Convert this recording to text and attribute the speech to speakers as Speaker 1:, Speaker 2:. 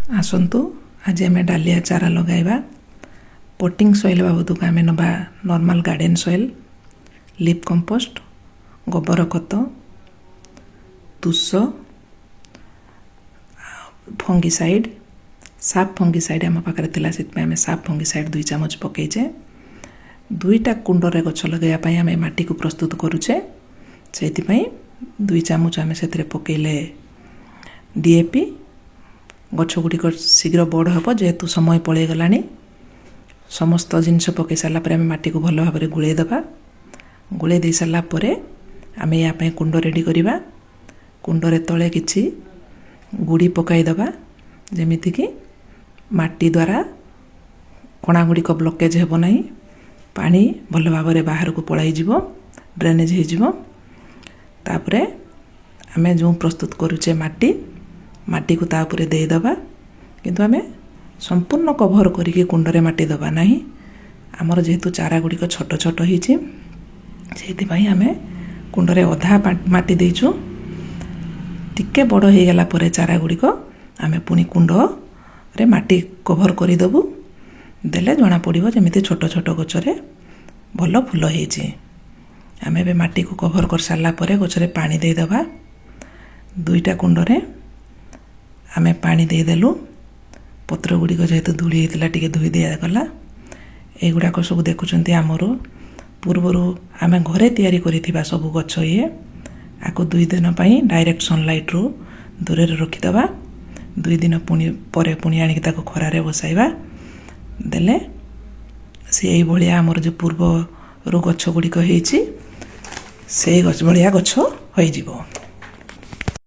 Speaker 1: आसतु आज आम डालिया चारा लगाइबा। पोटिंग सॉइल बाबदक आम नवा normal garden soil, leaf compost, गोबर खत, तुष, फंगिसाइड, साफ फंगिसाइड आम पाखे थिला से आम साफ फंगिसाइड 2 चामच पकईचे। 2टा कुंडरे गछ लगाइबा आम माटी को प्रस्तुत करुचे, से 2 चामच आम से पकईले डीएपी। गछ गुड़िक शीघ्र बड़ हम जेहेतु समय पड़े गला। समस्त जिनस पकई सारापर आम माटी को भल भाव में गुड़ेदबा। गुड़े दे सारापर आम या कुंड रेडी करवा। कुंडरे तले किछि गुड़ी पकईदबा जमीती कि माटी द्वारा कणा गुड़िक ब्लकेज हेब ना, पानी भल भाव में बाहर को पलाई जीवो, ड्रेनेज हो। तापर आम जो प्रस्तुत करुचे माटी को तापर देदबा, किंतु आम संपूर्ण कभर करके कुंडरे माटी दबा ना। आमर जेहेतु चारा गुड़िक छोट छोट होती से आम कुंडरे अधा माटी देचु। टिके बड़ हो गला पर चारा गुड़िक आम पुणी कुंड रे माटी कभर करदेबू। देले जना पड़ो जमी छोट छोट गचरे भल फूल होती। आम ए माटी को कभर कर सारापर गचरे पानी देदबा। 2टा कुंडरे आम पानी देदेलु। पत्र गुड़िक जेहेतु धूली होता टे धोई दिगला। युड़ाक सब देखुं आमर पूर्वर आम घरे तैयारी करिथिबा सब गछ ये आको 2 दिन डायरेक्ट सनलाइट रू दूर रखीदबा। 2 दिन पुणी आनिक ताको खरारे बसाइबा। देले सी यही भाया आमर जो पूर्वर गछ गुड़िक होइछि से गछ भाया गछ होइजिवो।